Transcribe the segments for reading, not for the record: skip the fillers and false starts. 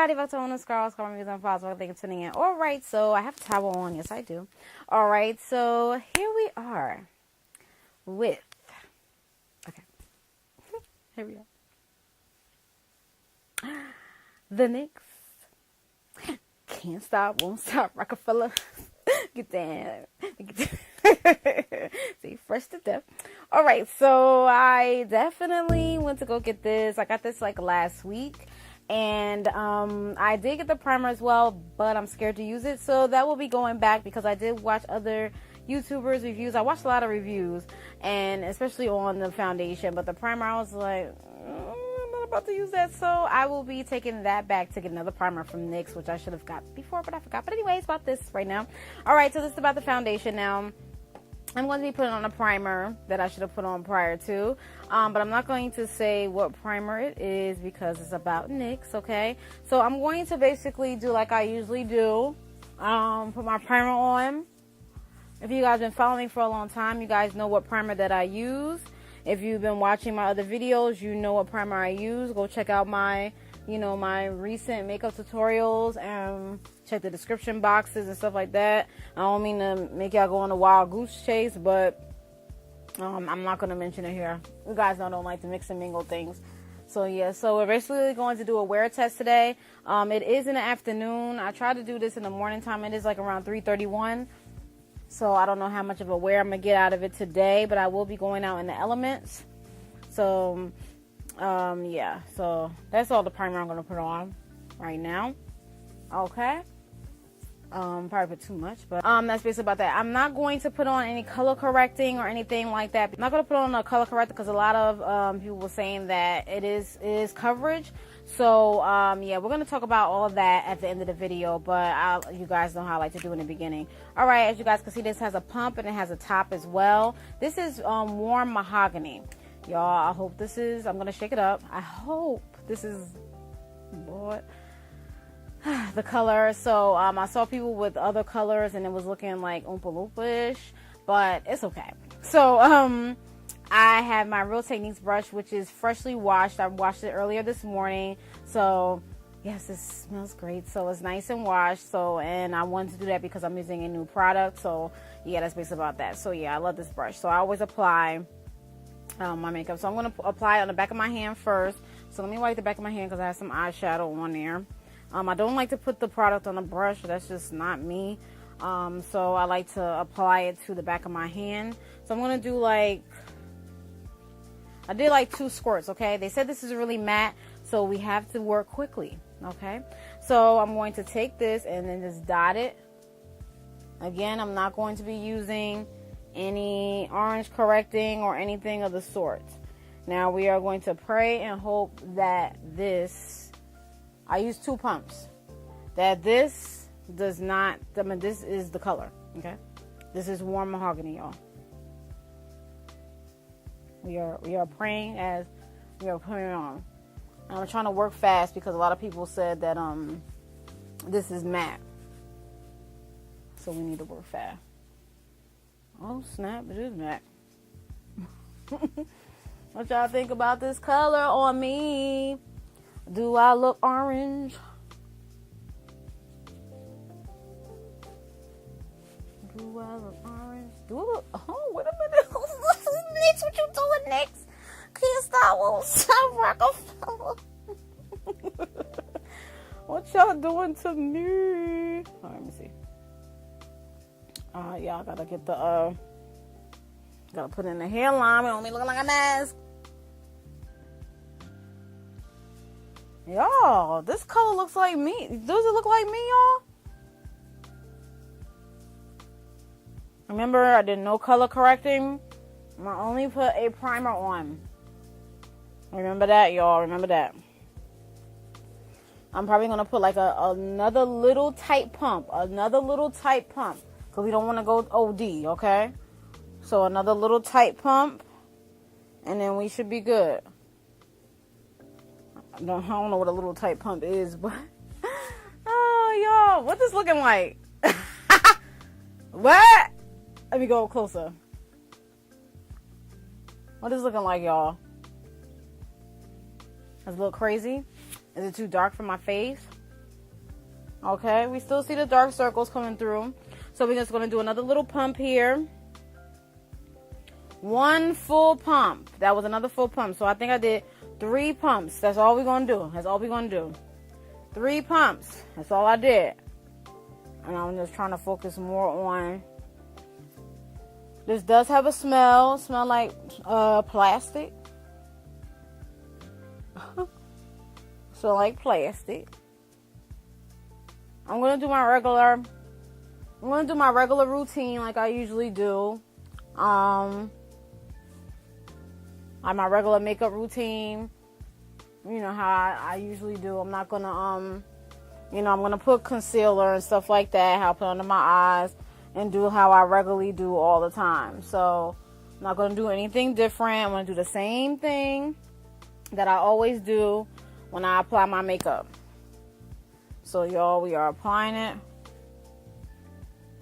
everybody, back to one of Scarlet's Car Reviews and Files. Thank you for tuning in. Alright, so I have a towel on. Yes, I do. Alright, so here we are with... Okay. Here we are. The NYX. Can't Stop, Won't Stop, Rockefeller. Get down. See, fresh to death. Alright, so I definitely went to go get this. I got this like last week. And I did get the primer as well, but I'm scared to use it. So that will be going back because I did watch other YouTubers' reviews. I watched a lot of reviews, and especially on the foundation. But the primer, I was like, I'm not about to use that. So I will be taking that back to get another primer from NYX, which I should have got before, but I forgot. But anyways, about this right now. All right, so this is about the foundation now. I'm going to be putting on a primer that I should have put on prior to, but I'm not going to say what primer it is because it's about NYX, okay? So I'm going to basically do like I usually do, put my primer on. If you guys have been following me for a long time, you guys know what primer that I use. If you've been watching my other videos, you know what primer I use. Go check out my, my recent makeup tutorials and check the description boxes and stuff like that. I don't mean to make y'all go on a wild goose chase, but I'm not going to mention it here. You guys know I don't like to mix and mingle things. So yeah, so we're basically going to do a wear test today. It is in the afternoon. I tried to do this in the morning time. It is like around 3:31. So I don't know how much of a wear I'm going to get out of it today, but I will be going out in the elements. So yeah, so that's all the primer I'm going to put on right now. Okay. Probably put too much, but that's basically about that. I'm not going to put on any color correcting or anything like that. I'm not going to put on a color corrector because a lot of people were saying that it is coverage. So yeah, we're going to talk about all of that at the end of the video, but you guys know how I like to do in the beginning. All right, as you guys can see, this has a pump and it has a top as well. This is warm mahogany. Y'all, I hope this is, I'm going to shake it up. I hope this is, Lord, the color. So I saw people with other colors and it was looking like Oompa Loompa-ish, but it's okay. So I have my Real Techniques brush, which is freshly washed. I washed it earlier this morning. So yes, it smells great. So it's nice and washed. So, and I wanted to do that because I'm using a new product. So yeah, that's basically about that. So yeah, I love this brush. So I always apply my makeup. So I'm going to apply it on the back of my hand first. So let me wipe the back of my hand because I have some eyeshadow on there. I don't like to put the product on the brush. That's just not me. So I like to apply it to the back of my hand. So I'm going to do like, I did like 2 squirts, okay? They said this is really matte, so we have to work quickly, okay? So I'm going to take this and then just dot it. Again, I'm not going to be using any orange correcting or anything of the sort. Now we are going to pray and hope that this, I use 2 pumps, that this does not, I mean, this is the color, okay? This is warm mahogany, y'all. We are praying as we are putting it on. I'm trying to work fast because a lot of people said that this is matte, so we need to work fast. Oh snap, it is matte. What y'all think about this color on me? Do I look orange? Do I look orange? Do I look... Oh, wait a minute. NYX, what you doing next? Can't stop, won't stop, Rockefeller. What y'all doing to me? All right, let me see. Y'all gotta get the... Gotta put in the hairline. It only looking like a mask. Y'all, this color looks like me. Does it look like me, y'all? Remember, I did no color correcting. I only put a primer on. Remember that, y'all. Remember that. I'm probably going to put like another little tight pump. Another little tight pump. Because we don't want to go OD, okay? So another little tight pump. And then we should be good. I don't know what a little tight pump is, but... Oh, y'all. What this looking like? What? Let me go closer. What is it looking like, y'all? That's a little crazy. Is it too dark for my face? Okay, we still see the dark circles coming through. So we're just going to do another little pump here. One full pump. That was another full pump. So I think I did 3 pumps. That's all we're going to do. That's all we're going to do. 3 pumps. That's all I did. And I'm just trying to focus more on. This does have a smell. Smell like plastic. So like plastic. I'm gonna do my regular routine like I usually do. Like my regular makeup routine. You know how I usually do. I'm not gonna you know, I'm gonna put concealer and stuff like that, how I put under my eyes, and do how I regularly do all the time. So I'm not gonna do anything different. I'm gonna do the same thing that I always do when I apply my makeup. So y'all, we are applying it.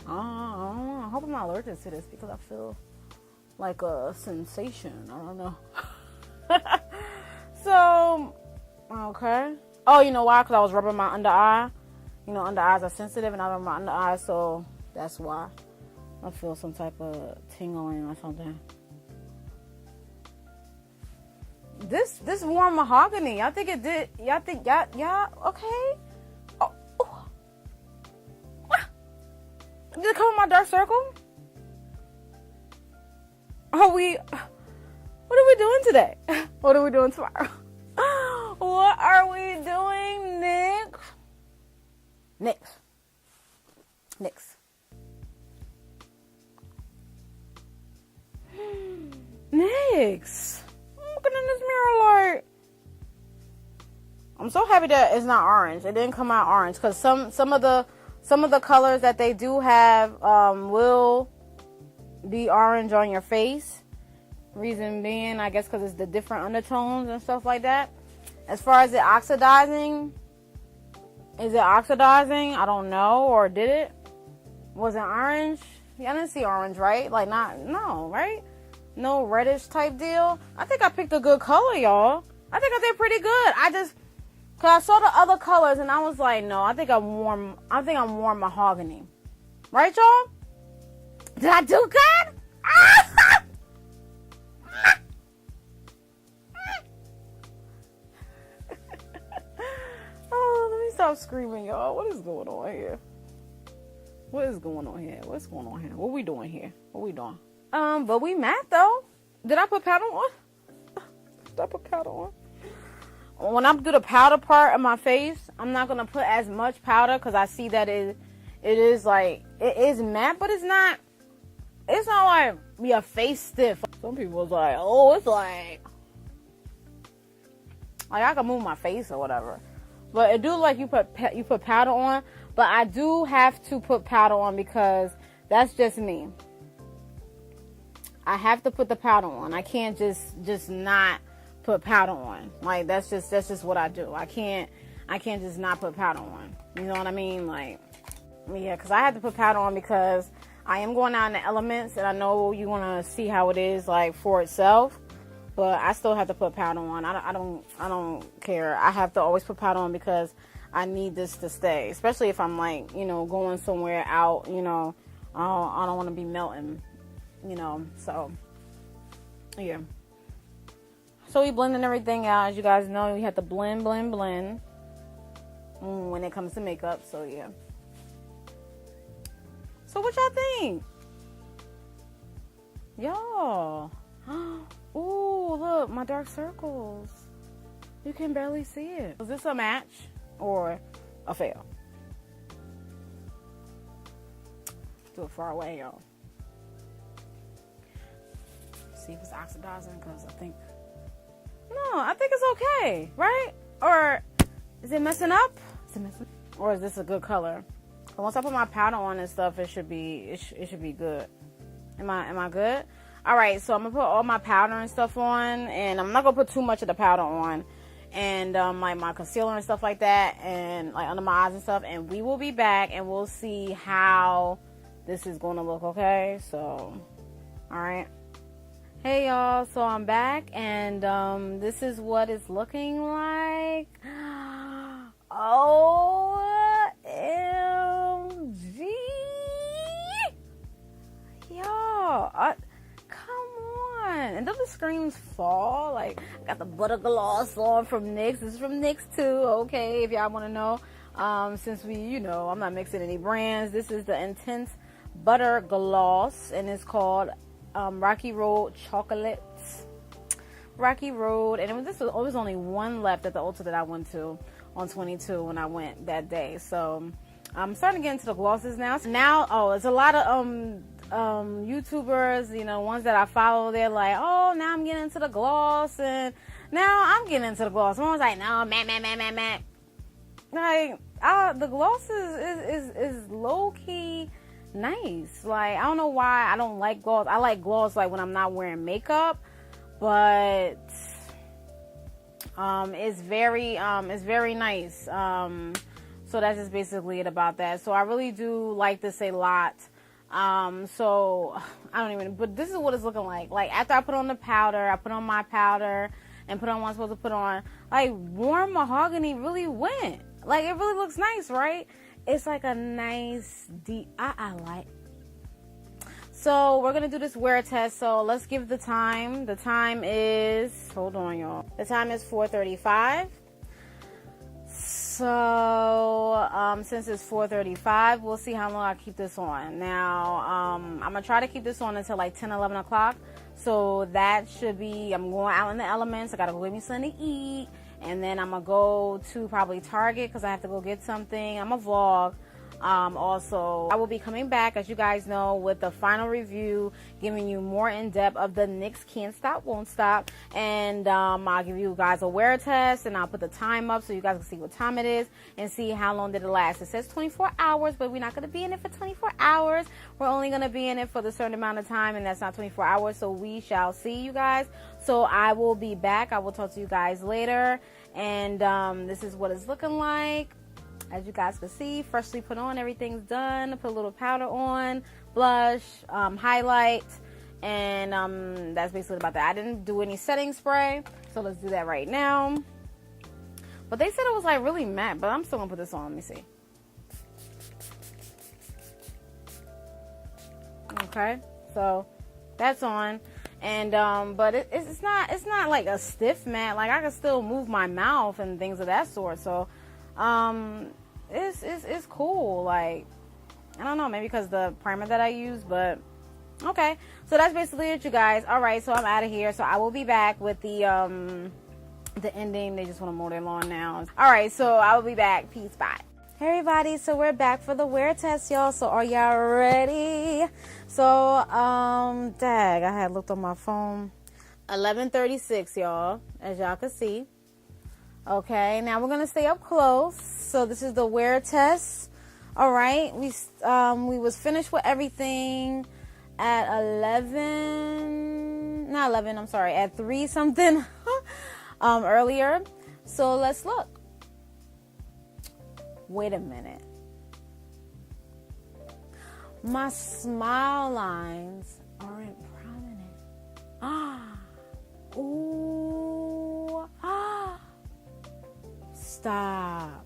I hope I'm not allergic to this because I feel like a sensation. I don't know. So, okay. Oh, you know why? Because I was rubbing my under eye. You know, under eyes are sensitive, and I rub my under eye, so that's why I feel some type of tingling or something. This warm mahogany. I think it did. Y'all think y'all okay? Oh. Did it cover my dark circle? What are we doing today? What are we doing tomorrow? What are we doing next? NYX. NYX. Looking in this mirror light. I'm so happy that it's not orange. It didn't come out orange because some of the colors that they do have will be orange on your face. Reason being, I guess, because it's the different undertones and stuff like that. As far as it oxidizing, is it oxidizing? I don't know. Or did it? Was it orange? Yeah, I didn't see orange, right? Like no, right? No reddish type deal. I think I picked a good color, y'all. I think I did pretty good. Cause I saw the other colors and I was like, no, I think I'm warm mahogany. Right, y'all? Did I do good? Oh, let me stop screaming, y'all. What is going on here? What's going on here? What we doing here? But we matte though. Did I put powder on? When I do the powder part of my face, I'm not gonna put as much powder because I see that it is matte, but it's not like your face stiff. Some people was like, oh, it's like I can move my face or whatever. But it do like you put powder on, but I do have to put powder on because that's just me. I have to put the powder on. I can't just not put powder on. Like that's just what I do. I can't just not put powder on. You know what I mean? Like, yeah, because I have to put powder on because I am going out in the elements, and I know you want to see how it is like for itself. But I still have to put powder on. I don't care. I have to always put powder on because I need this to stay. Especially if I'm like, you know, going somewhere out, you know, I don't want to be melting, you know, so yeah. So we blending everything out. As you guys know, we have to blend when it comes to makeup, so yeah. So what y'all think? Y'all. Ooh, look, my dark circles. You can barely see it. Was this a match or a fail? Do it far away, y'all. See if it's oxidizing, because I think it's okay, right? Or is it messing up? Or is this a good color? But once I put my powder on and stuff, it should be good. Am I good? All right, so I'm gonna put all my powder and stuff on, and I'm not gonna put too much of the powder on, and like my concealer and stuff like that, and like under my eyes and stuff. And we will be back, and we'll see how this is gonna look. Okay, so all right. Hey y'all, so I'm back, and this is what it's looking like. OMG. screams fall. Like, I got the butter gloss on from NYX. This is from NYX too, okay, if y'all want to know. Since we, you know, I'm not mixing any brands. This is the Intense Butter Gloss, and it's called Rocky Road Chocolate. Rocky Road, and it was only one left at the Ulta that I went to on 22 when I went that day. So I'm starting to get into the glosses now. So it's a lot of YouTubers, you know, ones that I follow. They're like, oh, now I'm getting into the gloss, and now I'm getting into the gloss. One was like, no, man. Like, the gloss is low key nice. Like, I don't know why I don't like gloss. I like gloss like when I'm not wearing makeup, but it's very nice. So that's just basically it about that. So I really do like this a lot. So I don't even, but this is what it's looking like. Like, after I put on the powder, I put on my powder and put on what I'm supposed to put on, like, warm mahogany really went. Like, it really looks nice, right? It's like a nice deep, I like. So we're gonna do this wear test. So let's give the time. The time is, hold on, y'all. The time is 4:35. So since it's 4:35, we'll see how long I keep this on. Now I'm gonna try to keep this on until like 10-11 o'clock. So that should be, I'm going out in the elements. I gotta go get me something to eat, and then I'm gonna go to probably Target because I have to go get something. I'm gonna vlog. Also, I will be coming back, as you guys know, with the final review, giving you more in depth of the NYX Can't Stop Won't Stop, and I'll give you guys a wear test, and I'll put the time up so you guys can see what time it is and see how long did it last. It says 24 hours, but we're not going to be in it for 24 hours. We're only going to be in it for the certain amount of time, and that's not 24 hours, so we shall see, you guys. So I will be back. I will talk to you guys later, and this is what it's looking like. As you guys can see, freshly put on, everything's done. Put a little powder on, blush, highlight, and that's basically about that. I didn't do any setting spray, so let's do that right now. But they said it was like really matte, but I'm still gonna put this on. Let me see. Okay, so that's on, and but it's not like a stiff matte. Like, I can still move my mouth and things of that sort. So it's cool. Like, I don't know, maybe because the primer that I use, but okay. So that's basically it, you guys. All right, so I'm out of here. So I will be back with the ending. They just want to mow their lawn now. All right, so I will be back. Peace, bye. Hey everybody, so we're back for the wear test, y'all. So are y'all ready? So dag, I had looked on my phone. 11:36, y'all, as y'all can see. Okay, now we're gonna stay up close. So this is the wear test. All right, we was finished with everything at 11, not 11, I'm sorry, at 3 something earlier. So let's look. Wait a minute. My smile lines aren't prominent. Ooh. Stop.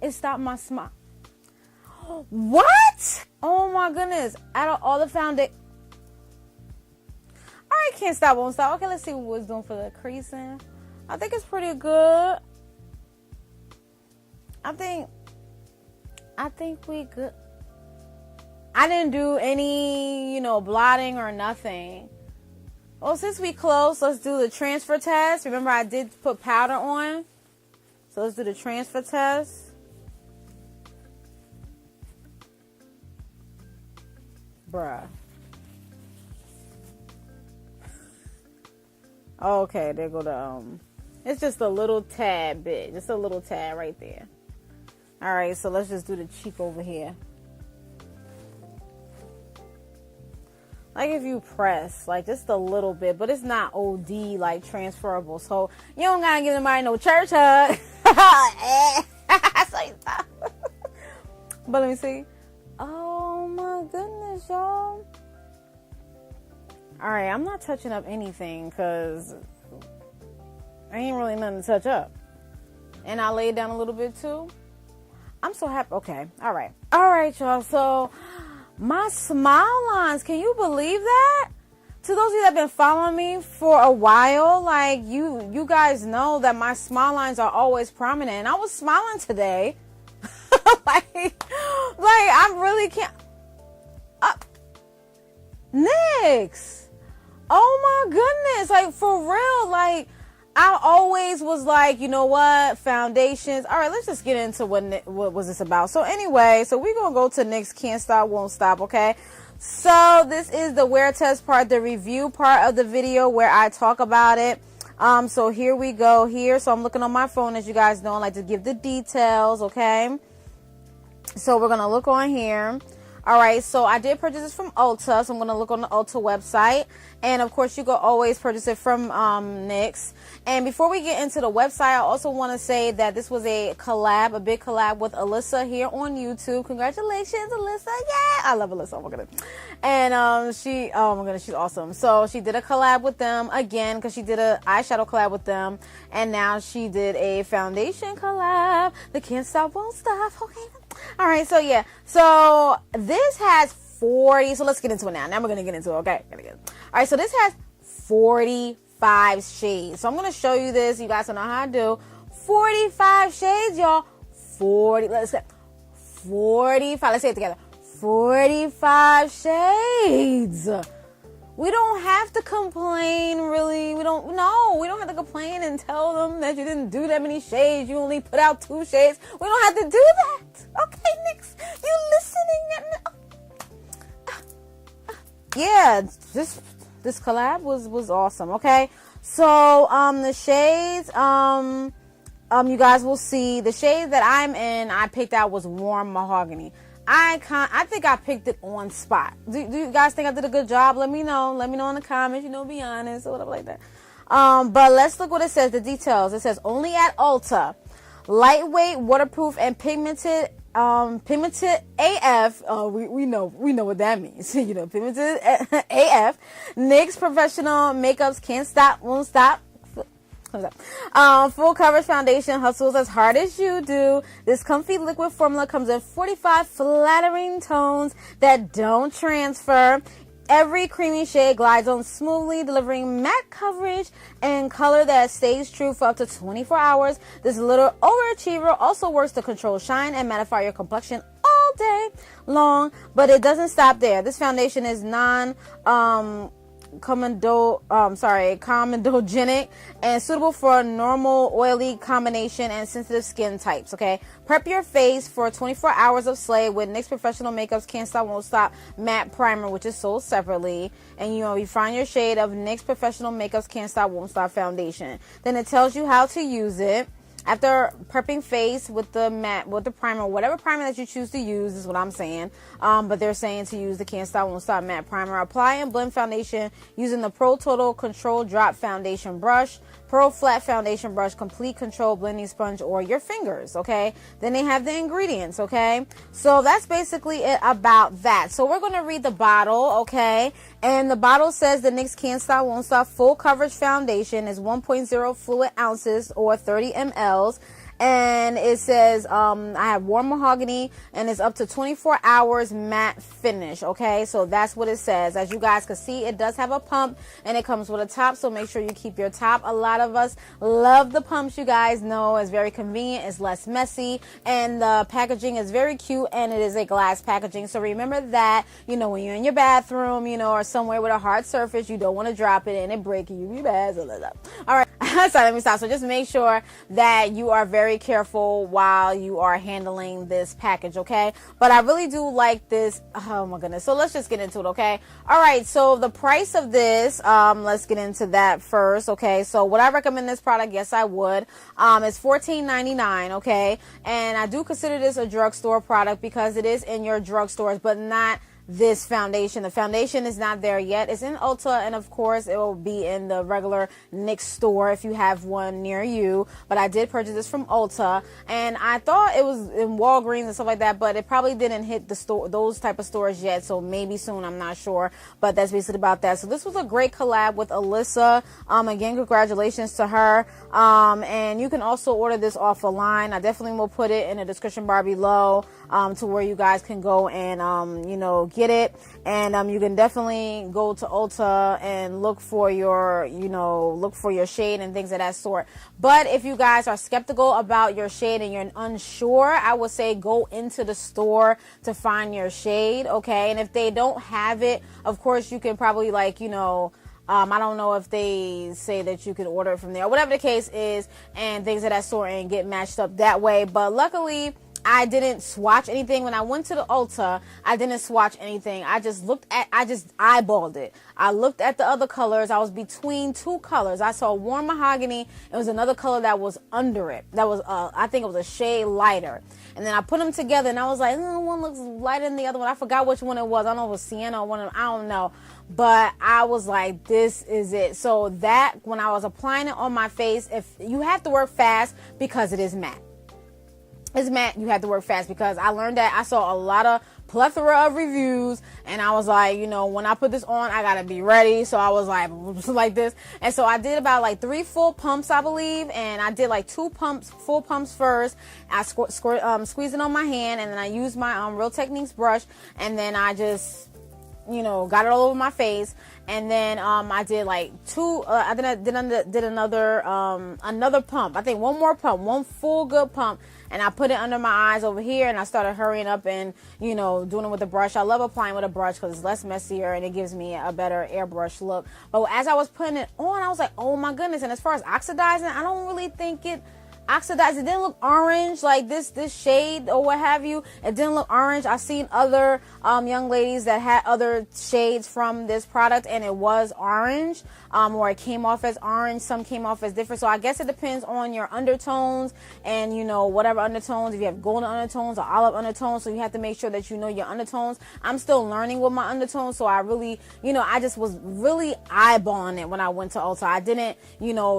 It stopped my smile. What? Oh my goodness. Out of all the foundation. Alright, Can't Stop, Won't Stop. Okay, let's see what it's doing for the creasing. I think it's pretty good. I think we good. I didn't do any, blotting or nothing. Well, since we close, let's do the transfer test. Remember, I did put powder on. So let's do the transfer test. Bruh. Okay, there go the, it's just a little tad bit. Just a little tad right there. Alright, so let's just do the cheek over here. Like, if you press, like, just a little bit, but it's not OD, like, transferable. So, you don't gotta give nobody no church hug. But let me see. Oh, my goodness, y'all. Alright, I'm not touching up anything, because I ain't really nothing to touch up. And I laid down a little bit, too. I'm so happy. Okay, alright. Alright, y'all, so my smile lines, can you believe that? To those of you that have been following me for a while, like, you guys know that my smile lines are always prominent. And I was smiling today. like, I really can't. NYX. Oh my goodness. Like, for real. Like, I always was like, you know what? Foundations. All right, let's just get into what was this about. So anyway, so we're going to go to NYX Can't Stop, Won't Stop, okay? So this is the wear test part, the review part of the video where I talk about it. So here we go here. So I'm looking on my phone, as you guys know, I like to give the details, okay? So we're going to look on here. All right, so I did purchase this from Ulta, so I'm going to look on the Ulta website. And, of course, you can always purchase it from NYX. And before we get into the website, I also want to say that this was a collab, a big collab with Alyssa here on YouTube. Congratulations, Alyssa. Yeah, I love Alyssa. Oh, my goodness. And oh, my goodness, she's awesome. So she did a collab with them again because she did an eyeshadow collab with them. And now she did a foundation collab. The Can't Stop, Won't Stop. Okay. All right, so yeah, so this has 40, so let's get into it now. Now we're going to get into it, okay? All right, so this has 45 shades. So I'm going to show you this. You guys don't know how I do. 45 shades, y'all. 40, let's say 45, let's say it together. 45 shades. We don't have to complain, really. We don't have to complain and tell them that you didn't do that many shades. You only put out 2 shades. We don't have to do that. Okay, NYX, you listening? Yeah, this collab was awesome, okay? So, the shades, you guys will see the shade that I'm in, I picked out was warm mahogany. I think I picked it on spot. Do you guys think I did a good job? Let me know. Let me know in the comments. Be honest or whatever like that. But let's look what it says. The details. It says only at Ulta. Lightweight, waterproof, and pigmented AF. We know what that means. Pigmented AF. NYX professional makeups can't stop, won't stop. Full coverage foundation hustles as hard as you do. This comfy liquid formula comes in 45 flattering tones that don't transfer. Every creamy shade glides on smoothly, delivering matte coverage and color that stays true for up to 24 hours. This little overachiever also works to control shine and mattify your complexion all day long, but it doesn't stop there. This foundation is comedogenic and suitable for normal oily combination and sensitive skin types, okay? Prep your face for 24 hours of slay with NYX Professional Makeup's Can't Stop, Won't Stop Matte Primer, which is sold separately. And you find your shade of NYX Professional Makeup's Can't Stop, Won't Stop Foundation. Then it tells you how to use it. After prepping face with the primer, whatever primer that you choose to use is what I'm saying. But they're saying to use the Can't Stop, Won't Stop Matte Primer. Apply and blend foundation using the Pro Total Control Drop Foundation Brush, Pro Flat Foundation Brush, Complete Control Blending Sponge, or your fingers, okay? Then they have the ingredients, okay? So that's basically it about that. So we're going to read the bottle, okay? And the bottle says the NYX Can't Stop, Won't Stop Full Coverage Foundation is 1.0 fluid ounces or 30 mLs. And it says I have warm mahogany and it's up to 24 hours matte finish, okay? So that's what it says. As you guys can see, it does have a pump and it comes with a top, so make sure you keep your top. A lot of us love the pumps, you guys know. It's very convenient, it's less messy, and the packaging is very cute, and it is a glass packaging. So remember that, when you're in your bathroom, or somewhere with a hard surface, you don't want to drop it and it break you. You bad. All right, sorry, let me stop. So just make sure that you are very careful while you are handling this package, okay? But I really do like this. Oh my goodness. So let's just get into it, okay? All right, so the price of this, let's get into that first, okay? So would I recommend this product? Yes, I would. It's $14.99, okay? And I do consider this a drugstore product because it is in your drugstores, but not this foundation. The foundation is not there yet. It's in Ulta, and of course it will be in the regular NYX store if you have one near you. But I did purchase this from Ulta, and I thought it was in Walgreens and stuff like that, but it probably didn't hit the store, those type of stores yet, so maybe soon, I'm not sure. But that's basically about that. So this was a great collab with Alyssa. Again, congratulations to her. And you can also order this off a line. I definitely will put it in the description bar below, to where you guys can go and get it. And you can definitely go to Ulta and look for your, look for your shade and things of that sort. But if you guys are skeptical about your shade and you're unsure, I would say go into the store to find your shade, okay? And if they don't have it, of course, you can probably I don't know if they say that you can order it from there, whatever the case is, and things of that sort, and get matched up that way. But luckily, I didn't swatch anything. When I went to the Ulta, I didn't swatch anything. I just eyeballed it. I looked at the other colors. I was between two colors. I saw warm mahogany. It was another color that was under it. That was, I think it was a shade lighter. And then I put them together, and I was like, one looks lighter than the other one. I forgot which one it was. I don't know if it was sienna or one of them. I don't know. But I was like, this is it. So that, when I was applying it on my face, if you have to work fast because it is matte. It's matte, you have to work fast, because I learned that. I saw a lot of plethora of reviews, and I was like, when I put this on, I gotta be ready. So I was like this. And so I did about 3 full pumps, I believe, and I did 2 full pumps first. I squeezed it on my hand, and then I used my Real Techniques brush, and then I just got it all over my face. And then I did did another pump. I think one more pump, one full good pump, and I put it under my eyes over here, and I started hurrying up and doing it with the brush. I love applying with a brush because it's less messier and it gives me a better airbrush look. But as I was putting it on, I was like, oh my goodness. And as far as oxidizing, I don't really think it oxidized. It didn't look orange like this shade or what have you. It didn't look orange. I've seen other young ladies that had other shades from this product, and it was orange, or it came off as orange. Some came off as different. So I guess it depends on your undertones and whatever undertones, if you have golden undertones or olive undertones. So you have to make sure that you know your undertones. I'm still learning with my undertones, so I really I just was really eyeballing it when I went to Ulta. I didn't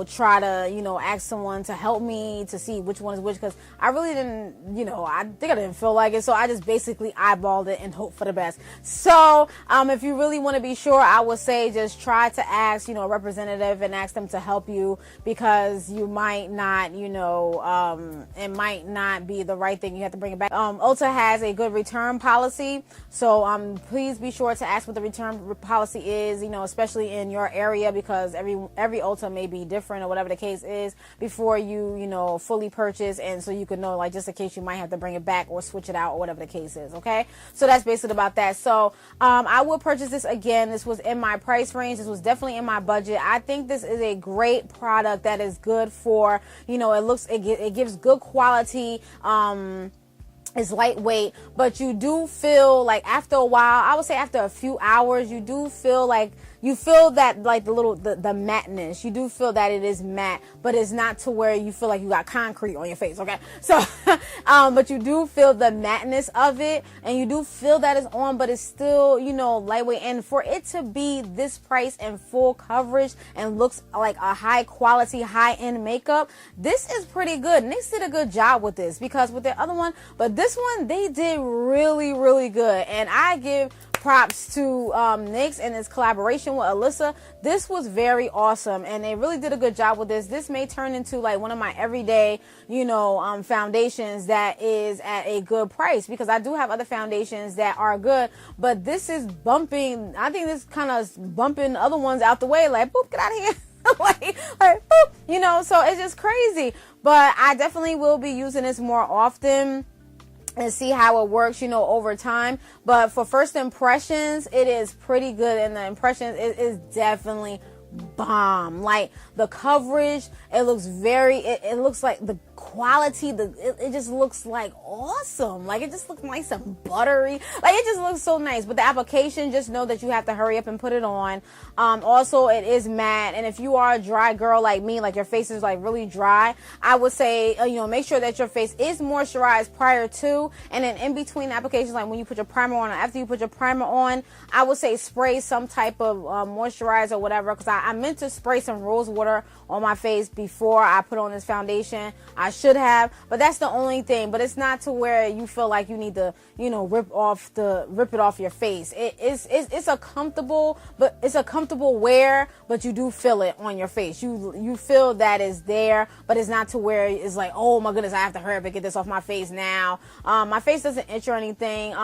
try to ask someone to help me to see which one is which, because I really didn't, I think I didn't feel like it. So I just basically eyeballed it and hope for the best. So if you really want to be sure, I would say just try to ask, a representative, and ask them to help you, because you might not, it might not be the right thing. You have to bring it back. Ulta has a good return policy. So please be sure to ask what the return policy is, especially in your area, because every Ulta may be different, or whatever the case is, before you fully purchase, and so you can know, just in case you might have to bring it back or switch it out or whatever the case is. Okay, so that's basically about that. So I will purchase this again. This was in my price range. This was definitely in my budget. I think this is a great product that is good for, it gives good quality. It's lightweight, but you do feel after a while, I would say after a few hours, you do feel that the matteness. You do feel that it is matte, but it's not to where you feel like you got concrete on your face. Okay, so but you do feel the matteness of it, and you do feel that it's on, but it's still lightweight. And for it to be this price and full coverage and looks like a high quality, high end makeup, this is pretty good. NYX did a good job with this, because with the other one, but this one they did really, really good, and I give props to NYX and his collaboration with Alyssa. This was very awesome, and they really did a good job with this. This may turn into one of my everyday, foundations that is at a good price, because I do have other foundations that are good, but this is bumping. I think this kind of bumping other ones out the way, boop, get out of here. Boop, so it's just crazy. But I definitely will be using this more often and see how it works, over time. But for first impressions, it is pretty good, and the impressions is definitely bomb. The coverage, it looks it looks like the quality, it just looks awesome. It just looks nice and buttery. It just looks so nice. But the application, just know that you have to hurry up and put it on. Also, it is matte, and if you are a dry girl like me, your face is really dry, I would say make sure that your face is moisturized prior to, and then in between applications, when you put your primer on or after you put your primer on, I would say spray some type of moisturizer or whatever, because I meant to spray some rose water on my face before I put on this foundation. I should have, but that's the only thing. But it's not to where you feel like you need to rip it off your face. It's a comfortable wear, but you do feel it on your face. You feel that it's there, but it's not to where it's oh my goodness, I have to hurry up and get this off my face now. My face doesn't itch or anything.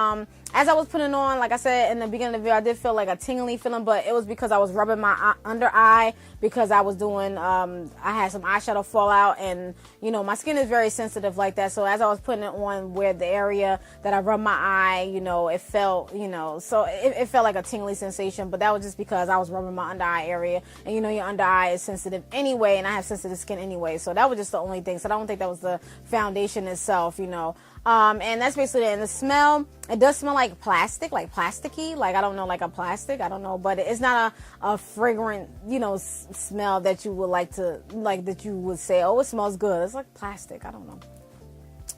as I was putting it on, like I said in the beginning of the video, I did feel like a tingly feeling, but it was because I was rubbing my under eye, because I was doing, I had some eyeshadow fallout, and, you know, my skin is very sensitive like that. So as I was putting it on where the area that I rubbed my eye, you know, it felt, you know, so it felt like a tingly sensation, but that was just because I was rubbing my under eye area, and you know, your under eye is sensitive anyway, and I have sensitive skin anyway. So that was just the only thing. So I don't think that was the foundation itself, you know. And that's basically it. And the smell, it does smell like plastic, like plasticky, like, I don't know, like a plastic, I don't know, but it's not a fragrant, you know, smell that you would like to, like, that you would say, oh, it smells good. It's like plastic, I don't know.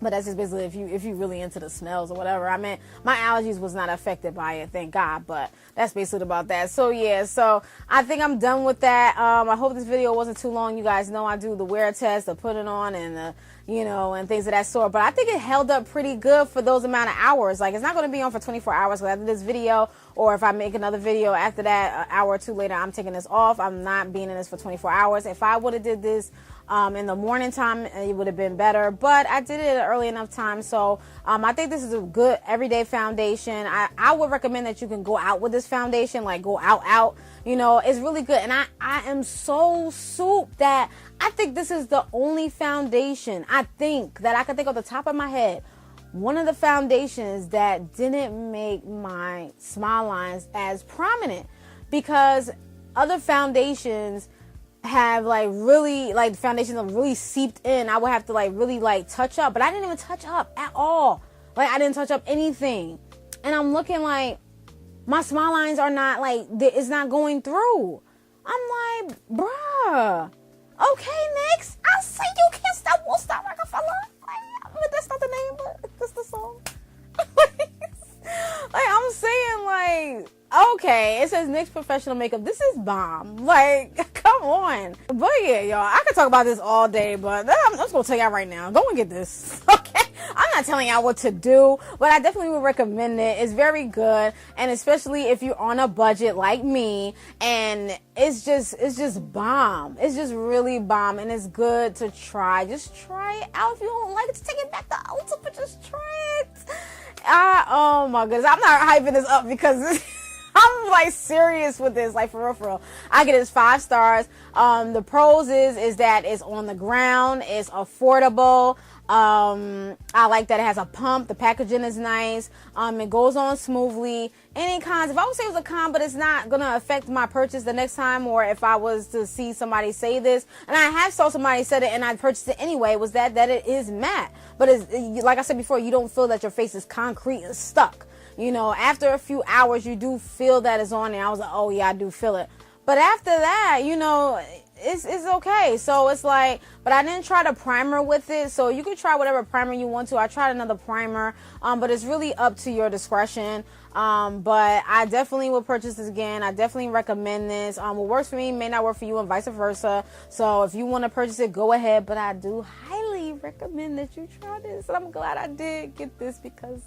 But that's just basically if you really into the smells or whatever. I mean, my allergies was not affected by it, thank God. But that's basically about that. So yeah, so I think I'm done with that. I hope this video wasn't too long. You guys know I do the wear test, the put it on, and the, you know, and things of that sort. But I think it held up pretty good for those amount of hours. Like, it's not going to be on for 24 hours after this video, or if I make another video after that, an hour or two later, I'm taking this off. I'm not being in this for 24 hours. If I would have did this in the morning time, it would have been better, but I did it at an early enough time. So I think this is a good everyday foundation. I would recommend that you can go out with this foundation, like go out, you know, it's really good. And I am so soup that I think this is the only foundation I think that I can think off the top of my head, one of the foundations that didn't make my smile lines as prominent, because other foundations have like really, like, foundations have really seeped in. I would have to like really like touch up, but I didn't even touch up at all. Like, I didn't touch up anything, and I'm looking like my smile lines are not like, it's not going through. I'm like, bruh, okay, NYX, I say you can't stop, won't stop like a fella. Like, that's not the name, but that's the song. Like, I'm saying, like, okay, it says NYX professional makeup. This is bomb. Like, come on. But yeah, y'all, I could talk about this all day, but I'm just gonna tell y'all right now, go and get this. Okay, I'm not telling y'all what to do, but I definitely would recommend it. It's very good, and especially if you're on a budget like me, and it's just bomb. It's just really bomb, and it's good to try. Just try it out. If you don't like it, just take it back to Ulta, but just try it. Oh my goodness, I'm not hyping this up because I'm like serious with this, like for real. I get it 5 stars. The pros is that it's on the ground, it's affordable. I like that it has a pump. The packaging is nice. It goes on smoothly. Any cons? If I would say it was a con, but it's not gonna affect my purchase the next time, or if I was to see somebody say this, and I have saw somebody said it and I purchased it anyway, was that it is matte. But it's, like I said before, you don't feel that your face is concrete and stuck. You know, after a few hours, you do feel that it's on there. I was like, oh yeah, I do feel it. But after that, you know, it's okay. So it's like, but I didn't try the primer with it. So you can try whatever primer you want to. I tried another primer, but it's really up to your discretion. But I definitely will purchase this again. I definitely recommend this. What works for me may not work for you, and vice versa. So if you want to purchase it, go ahead. But I do highly recommend that you try this. And I'm glad I did get this because,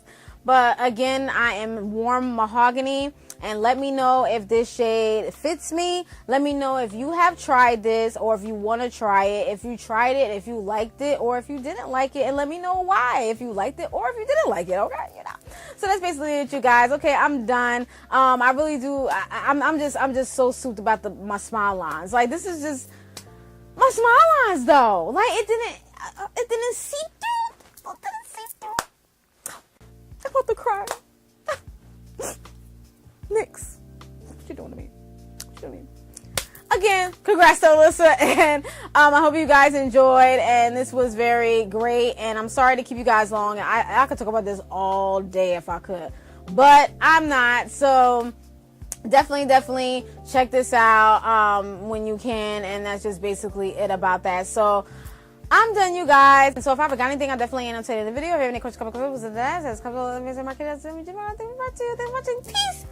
but again, I am warm mahogany. And let me know if this shade fits me. Let me know if you have tried this, or if you want to try it. If you tried it, if you liked it, or if you didn't like it, and let me know why. If you liked it, or if you didn't like it. Okay, you know. So that's basically it, you guys. Okay, I'm done. I really do. I'm just so souped about my smile lines. Like, this is just my smile lines, though. Like, it didn't seep through. It didn't seep through. I'm about to cry. NYX, what you doing to me? What you doing to me? Again, congrats to Alyssa, and I hope you guys enjoyed, and this was very great, and I'm sorry to keep you guys long. I could talk about this all day if I could, but I'm not. So definitely check this out when you can, and that's just basically it about that. So I'm done, you guys. And so if I forgot anything, I'll definitely annotate in the video. If you have any questions, comments, peace.